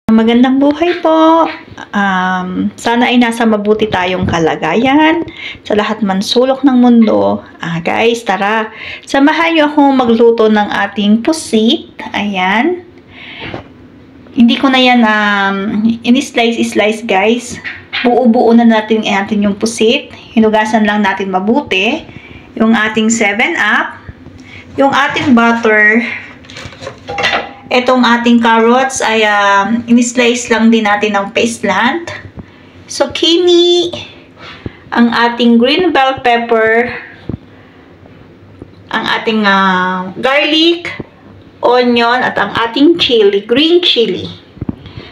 Magandang buhay po. Sana ay nasa mabuti tayong kalagayan sa lahat man sulok ng mundo. Guys, tara. Samahan niyo akong magluto ng ating pusit. Ayan. Hindi ko na yan in-slice guys. Buo-buo na natin yung pusit. Hinugasan lang natin mabuti. Yung ating 7-up. Yung ating butter. Itong ating carrots ay in-slice lang din natin ng pasteland. Zucchini, ang ating green bell pepper, ang ating garlic, onion, at ang ating chili, green chili.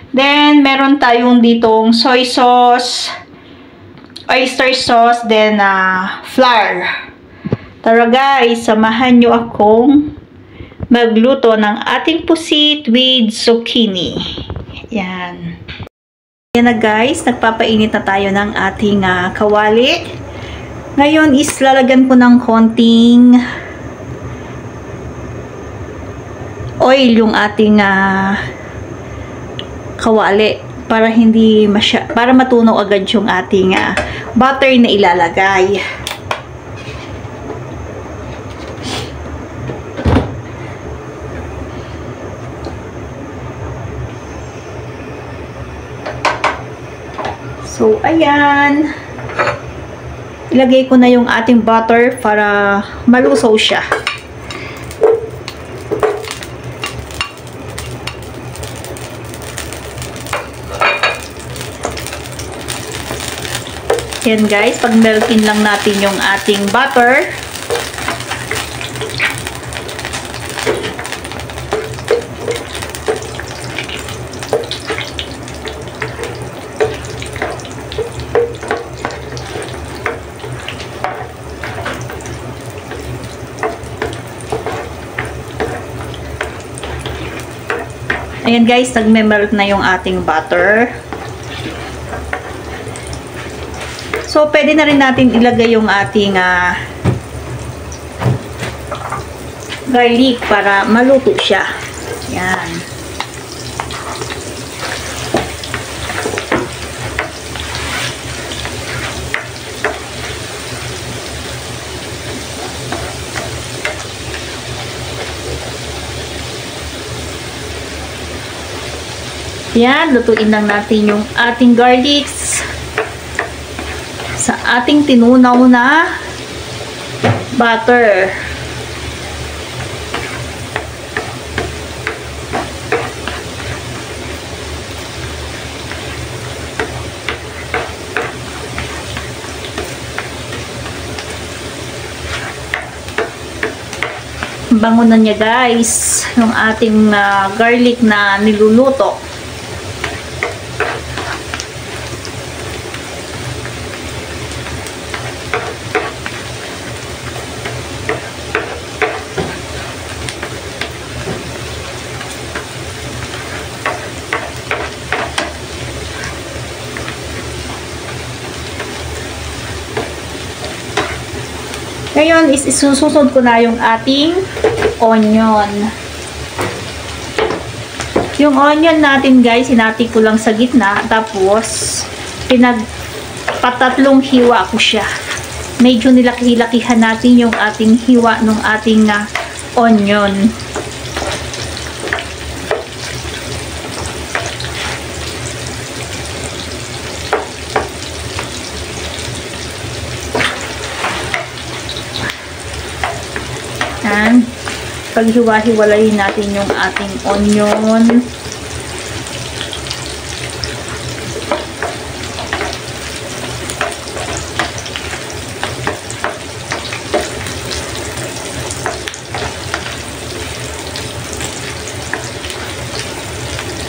Then, meron tayong ditong soy sauce, oyster sauce, then flour. Tara guys, samahan nyo akong magluto ng ating pusit with zucchini. Yan. Yan na guys, nagpapainit na tayo ng ating kawali. Ngayon is lalagyan ko ng konting oil yung ating kawali para para matunaw agad yung ating butter na ilalagay. So, ayan. Ilagay ko na yung ating butter para malusaw siya. Ayan guys, pag meltin lang natin yung ating butter. Ayan guys, nagme-melt na yung ating butter. So, pwede na rin natin ilagay yung ating garlic para maluto siya. Ayan. Yan, lutuin lang natin yung ating garlics sa ating tinunaw na butter. Bango na niya guys, yung ating garlic na niluluto. Ngayon is isusunod ko na yung ating onion. Yung onion natin guys, hinati ko lang sa gitna. Tapos, pinagpatatlong hiwa ko siya. Medyo nilaki-lakihan natin yung ating hiwa ng ating onion. Yan. Paghiwa-hiwalayin natin yung ating onion.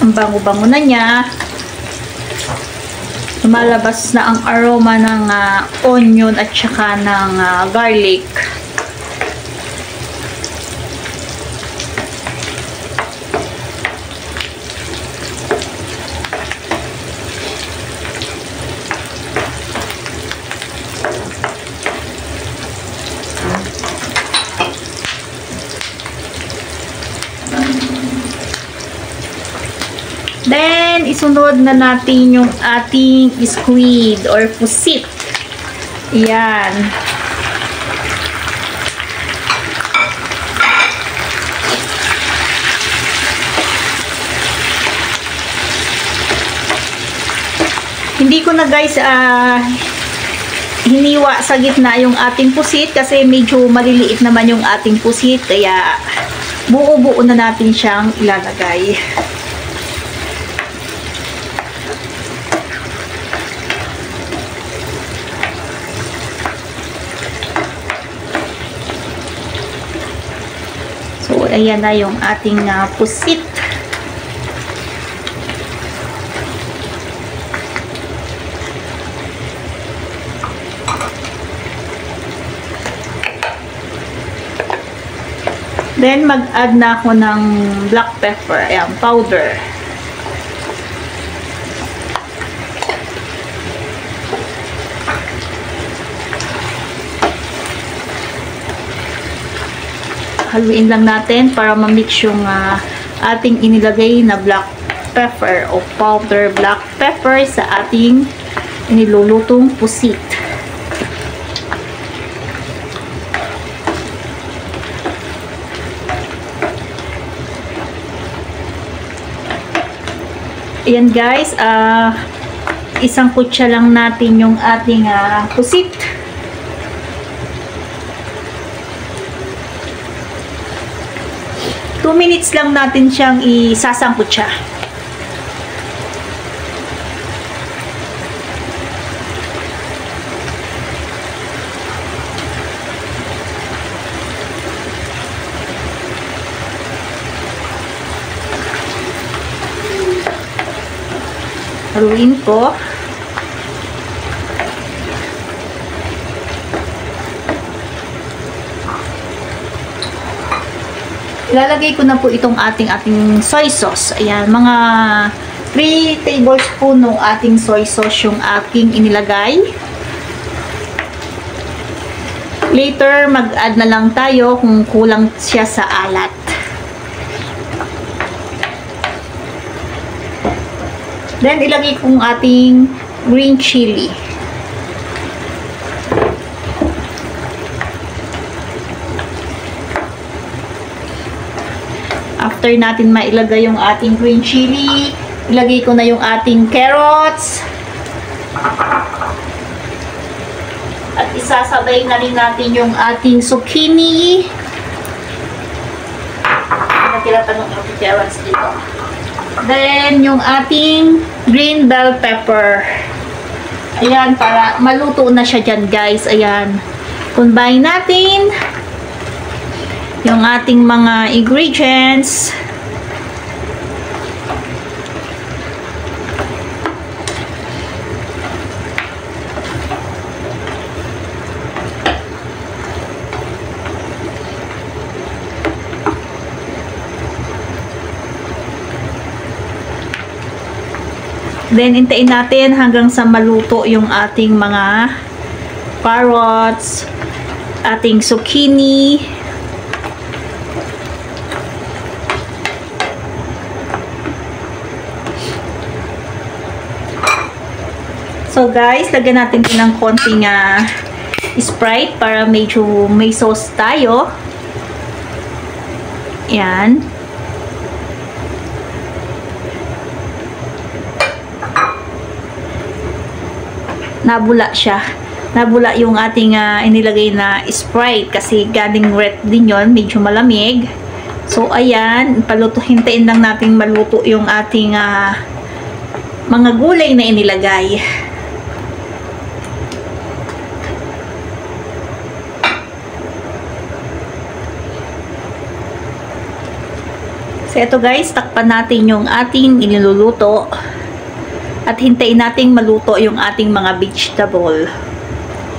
Ang bango-bango na niya. Lumalabas na ang aroma ng onion at saka ng garlic. Then, isunod na natin yung ating squid or pusit. Yan. Hindi ko na guys hiniwa sa gitna yung ating pusit kasi medyo maliliit naman yung ating pusit, kaya buo-buo na natin siyang ilalagay. So ayan na yung ating pusit. Then, mag-add na ako ng black pepper, ayan, powder. Haluin lang natin para ma-mix yung ating inilagay na black pepper o powder black pepper sa ating inilulutong pusit. Ayan guys, isang kutsa lang natin yung ating pusit. Two minutes lang natin siyang isasangkutsa. Haluin ko. Ilalagay ko na po itong ating soy sauce. Ayan, mga 3 tablespoon ng ating soy sauce yung aking inilagay. Later, mag-add na lang tayo kung kulang siya sa alat. Then, ilagay kong ating green chili. After natin mailagay yung ating green chili, ilagay ko na yung ating carrots. At isasabay na rin natin yung ating zucchini. Nakila pa ng ating carrots dito. Then, yung ating green bell pepper. Ayan, para maluto na siya dyan, guys. Ayan. Combine natin yung ating mga ingredients. Then, hintayin natin hanggang sa maluto yung ating mga carrots, ating zucchini. So, guys, lagyan natin din ng konting Sprite para medyo may sauce tayo. Yan. Nabula siya. Nabula yung ating inilagay na Sprite kasi galing red din yon, medyo malamig. So, ayan, hintayin lang natin maluto yung ating mga gulay na inilagay. So, ito guys, takpan natin yung ating iniluluto. At hintayin nating maluto yung ating mga vegetable.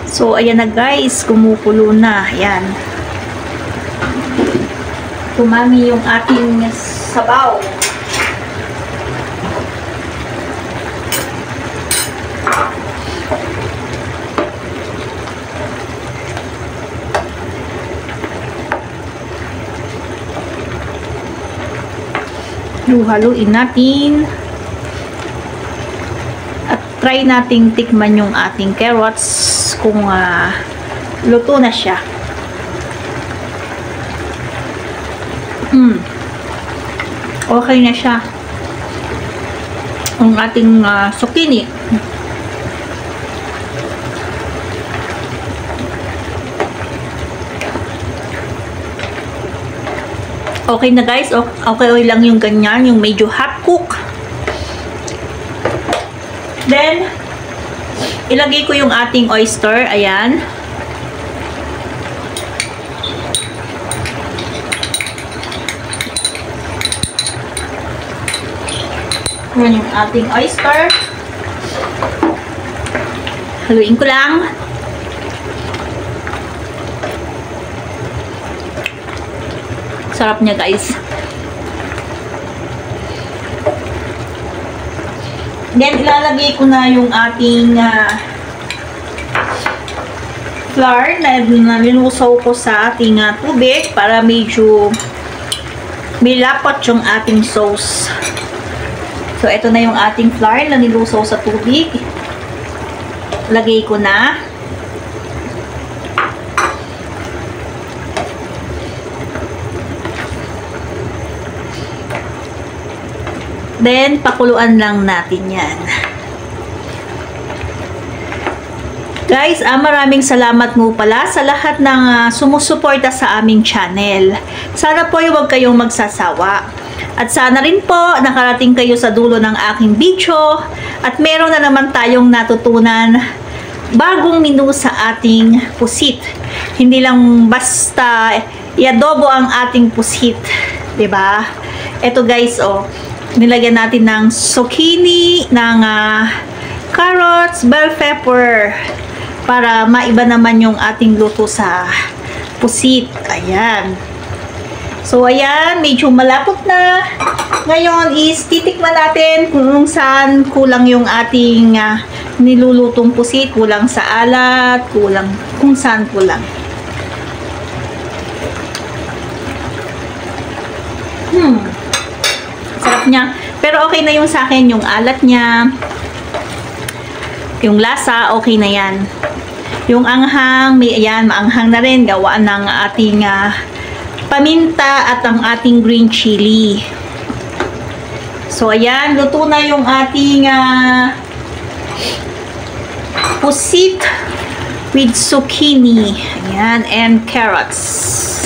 So, ayan na guys, kumukulo na. Ayan. Tumami yung ating sabaw. Haluin natin. try nating tikman yung ating carrots kung luto na siya. Okay na siya. Ang ating zucchini. Okay na guys. Okay lang yung ganyan. Yung medyo hot cook. Then, ilagay ko yung ating oyster. Ayan. Ayan yung ating oyster. Haluin ko lang. Sarap niya guys. Then, ilalagay ko na yung ating flour na nilusaw ko sa ating tubig para medyo may lapot yung ating sauce. So, ito na yung ating flour na nilusaw sa tubig. Lagay ko na. Then, pakuluan lang natin yan. Guys, maraming salamat mo pala sa lahat ng sumusuporta sa aming channel. Sana po huwag kayong magsasawa. At sana rin po nakarating kayo sa dulo ng aking video at meron na naman tayong natutunan bagong menu sa ating pusit. Hindi lang basta i-adobo ang ating pusit, 'di ba? Ito guys, nilagyan natin ng zucchini, ng carrots, bell pepper para maiba naman yung ating luto sa pusit. Ayan. So, ayan, medyo malapot na. Ngayon is titikman natin kung saan kulang yung ating nilulutong pusit. Kulang sa alat, kulang kung saan kulang. Sarap niya. Pero okay na yung sa akin, yung alat niya. Yung lasa, okay na yan. Yung anghang, ayan, maanghang na rin. Gawaan ng ating paminta at ang ating green chili. So, ayan, luto na yung ating pusit with zucchini. Ayan, and carrots.